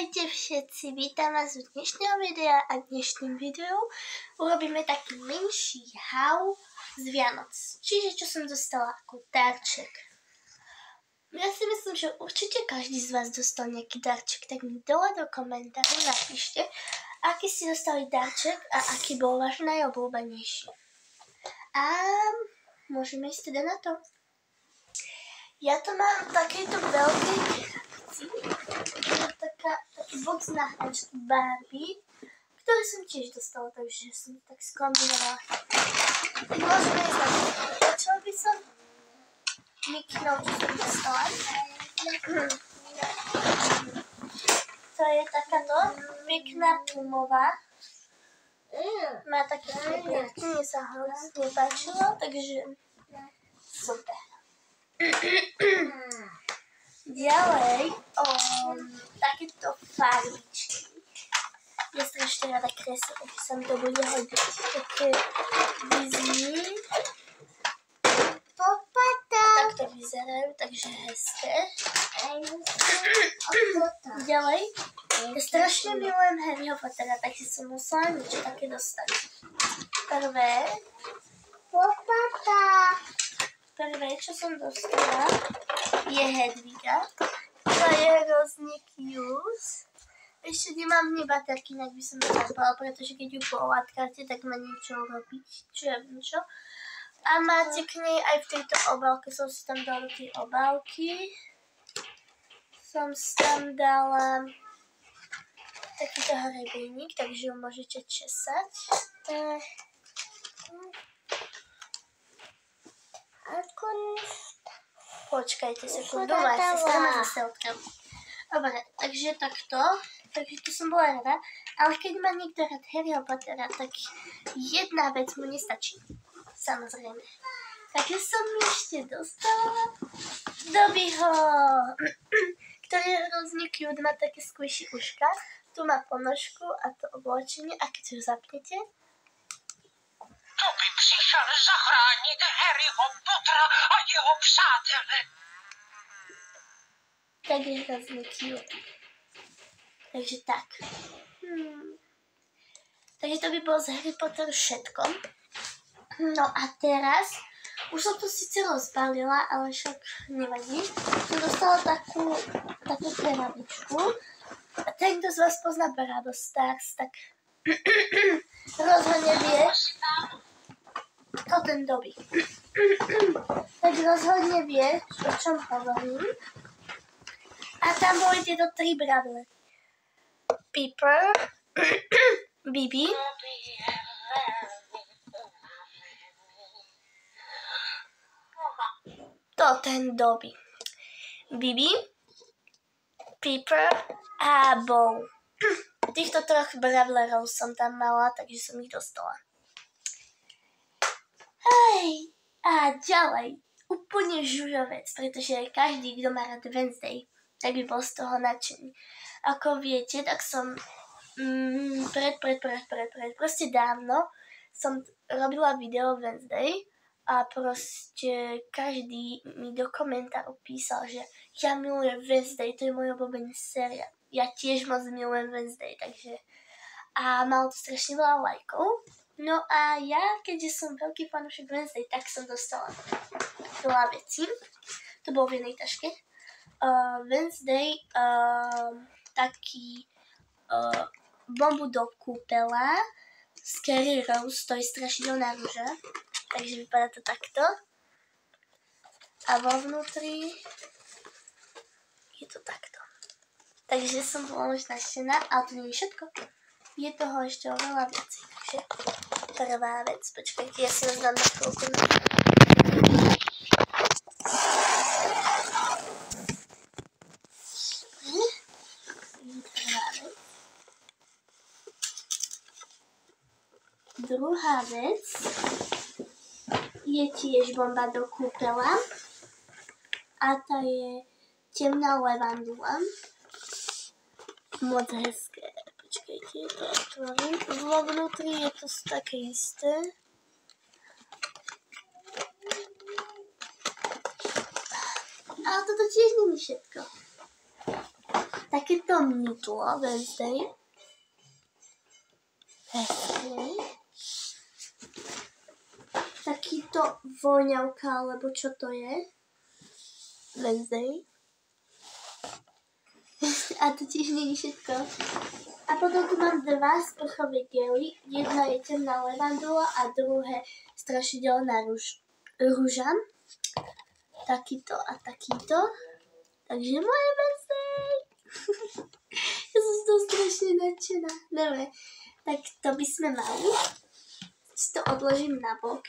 Ahojte všetci, vítam vás v dnešného videa a dnešným videu urobíme taký menší haul z Vianoc. Čiže čo som dostala ako darček. Ja si myslím, že určite každý z vás dostal nejaký darček, tak mi dole do komentárov napíšte, aký ste dostali darček a aký bol váš najobľúbenejší. A môžeme ísť teda na to. Ja to mám v takejto veľkej krabici. Taký box na hračky Barbie, ktorý som tiež dostala, takže som tak skombinovala. Môžeme ísť na to. Začala by som Mickeynou, čo som dostala. To je takáto pekná pumová. Má také približky, mne sa hrozne páčilo, takže super. Ďalej, takéto farbičky. Ja strašne rada kreslím, takže sa mi to bude hodiť. Také Disney. Takto vyzerajú, takže hezké. Ďalej, ja strašne milujem Harryho Pottera, takže som musela niečo také dostať. Prvé, čo som dostala, je Hedviga. To je hrozne cute. Ešte nemám v nej baterky, inak by som to zapala, pretože keď ju polátkate, tak má niečo urobiť. Čo ja viem čo. A máte k nej aj v tejto obálke, som si tam dala tie obálky. Som si tam dala takýto hrebejník, takže ju môžete česať. Počkajte sekundu, moja sestra ma zase odkiaľ. Dobre, takže takto. Takže tu som bola rada. Ale keď má niekto rád Harryho Pottera, tak jedna vec mu nestačí. Samozrejme. Takže som ešte dostala Dobbyho, ktorý je hrozne cute, má také squishy uška. Tu má ponožku a to oblečenie. A keď ho zapnete, Dobby přišel zachránit Harryho Pottera a jeho přátele. tak je hrozne cute. Takže tak. Takže to by bolo z Harry Potter všetko. No a teraz, už som to síce rozbalila, ale však nevadí. Som dostala takú krabičku. A ten, kto z vás pozná Bravo Stars, tak rozhodne vie, to ten Dobby. Tak rozhodne vie, o čom hovorím. A tam boli tieto 3 bravle. Piper, Bibi to ten Dobby. Bibi, Piper a Bow. Týchto 3 bravlerov som tam mala, takže som ich dostala. Hej, a ďalej, úplne žužovec, pretože každý, kto má rád Wednesday, tak by bol z toho nadšený. Ako viete, tak som proste dávno som robila video Wednesday a proste každý mi do komentárov písal, že ja milujem Wednesday, to je môj obľúbený seriál. Ja tiež moc milujem Wednesday, takže a malo to strašne veľa lajkov. No a ja, keďže som veľký fanúšik Wednesday, tak som dostala veľa vecí. To bolo v jednej taške. Wednesday, taký bombu do kúpela Scary Rose, to je strašidelná ruža, takže vypadá to takto. A vo vnútri je to takto. Takže som bola už nadšená, ale to nie je všetko. Je toho ešte oveľa viacej. Takže prvá vec, počkajte, ja si vás dám na chvíľku. Druhá vec je tiež bomba do kúpela a tá je temná levandula. Moc hezké. Počkajte, to otvorím. Vo vnútri je to také isté. Ale toto tiež nie je všetko. takéto mydlo Wednesday. Takýto voňavka, alebo čo to je? Wednesday. A to tiež nie je všetko. A potom tu mám dva sprchové gely. Jedna je temná levandula a druhé strašidelná rúžan. Takýto a takýto. Takže moje Wednesday. Ja som z toho strašne nadšená. Dobre, tak to by sme mali. Si to odložím na bok.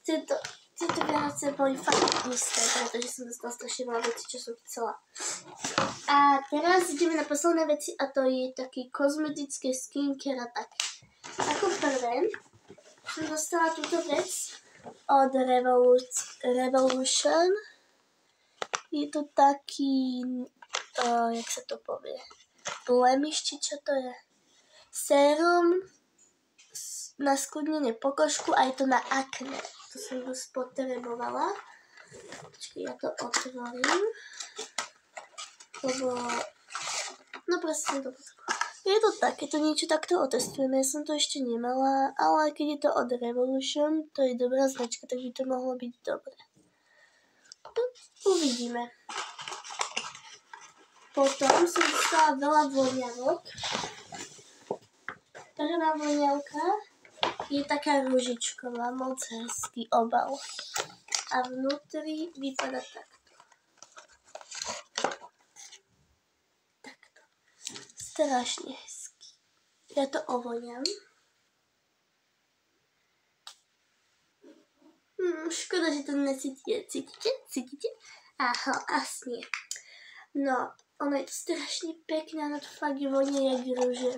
Tieto Vianoce boli fakt husté, pretože som dostala strašne veľa vecí, čo som chcela. A teraz ideme na posledné veci a to je taký kozmetické skincare a tak. Ako prvé som dostala túto vec od Revolution. Je to taký, jak sa to povie, blemish, či čo to je? Sérum na skudnenie pokožku a je to na akné. To som dosť potrebovala. Počkej, ja to otvorím. Lebo, no proste to je to také, to niečo takto otestujeme. Ja som to ešte nemala, ale keď je to od Revolution, to je dobrá značka, tak by to mohlo byť dobré. Uvidíme. Potom som dostala veľa voňavok. Prvá voňavka je taká ružičková, moc hezký obal. A vnútri vypadá takto. Takto. Strašne hezký. Ja to ovoňam. Škoda, že to necítite. Cítite? Aha, asi nie. No, ono je to strašne pekné, ono to fakt vonia jak rúže.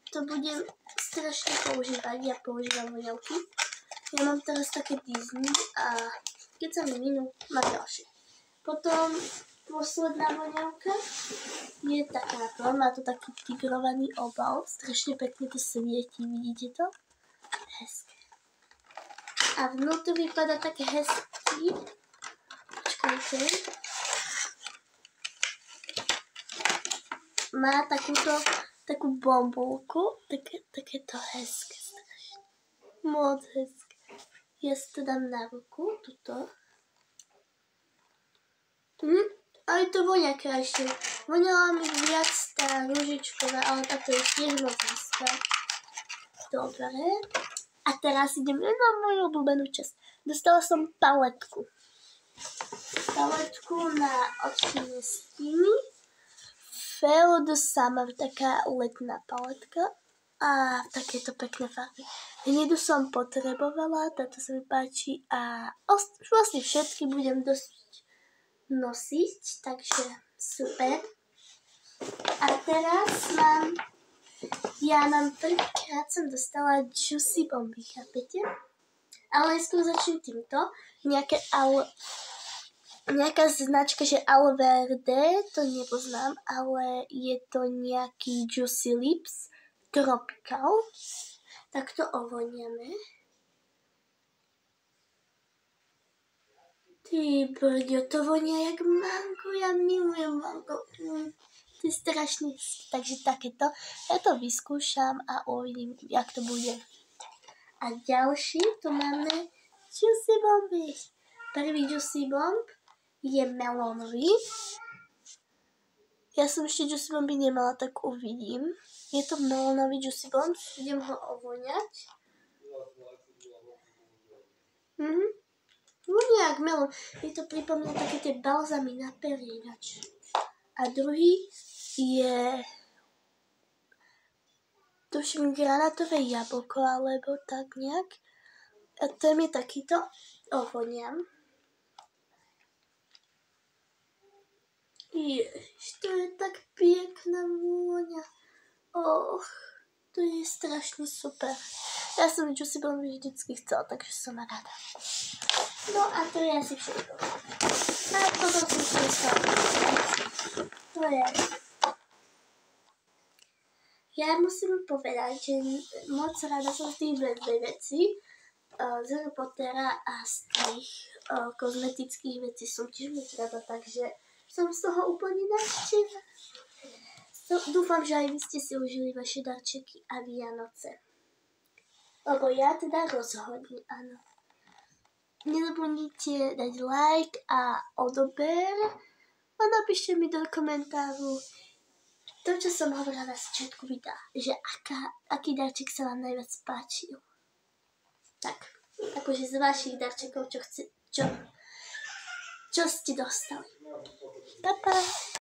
To budem strašne používať, ja používam voňavky. Ja mám teraz také Disney a keď sa mi minú, mám ďalšie. Potom posledná voňavka je takáto, má to taký tigrovaný obal, strašne pekne to svieti, vidíte to? Hezké. A vnútri vypadá také hezký. Počkajte. Má takú bombulku, takéto hezké strašne. Moc hezké. Ja si to dám na ruku, tuto. Aj to vonia krajšie. Voňala mi viac tá ružičková, ale táto je tiež moc hezká. Dobre. A teraz ideme na moju obľúbenú časť. Dostala som paletku. Paletku na očné stíny. Fair the Summer, taká letná paletka a takéto pekné farby. Hnedu som potrebovala, táto sa mi páči a vlastne všetky budem dosť nosiť, takže super. A teraz mám prvýkrát som dostala Juicy bomby, chápete? Ale skôr začnem týmto, nejaká značka, že Aloe Verde, to nepoznám, ale je to nejaký Juicy Lips Tropical. Tak to ovoniame. Ty brďo, to vonia jak mango, ja milujem mango. To je strašne, takže takéto. Ja to vyskúšam a uvidím, jak to bude. A ďalší, tu máme Juicy bomby. Prvý Juicy bomb je melónový. Ja som ešte Juicy bomby nemala, tak uvidím. Je to melónový Juicy bomb, idem ho ovoňať. Vonia jak melón. Je to pripomína také tie balzamy na perie ináč. A druhý je tuším granátové jablko, alebo tak nejak. A ten je takýto, ovoniam. Ježiš, to je tak pekná vôňa. To je strašne super. Ja som Juicy bomby vždycky chcela, takže som rada. No a to je asi všetko. A potom som si dostala. To je. Ja musím povedať, že moc rada som z tých dve veci. Z Harry Pottera a z tých kozmetických vecí som tiež moc rada, takže Som z toho úplne nadšená. Dúfam, že aj vy ste si užili vaše darčeky a Vianoce. Lebo ja teda rozhodne áno. Nezabudnite dať like a odober a napíšte mi do komentáru to, čo som hovorila na začiatku videa, že aký darček sa vám najviac páčil. Tak, akože z vašich darčekov, čo ste dostali. Pa, pa.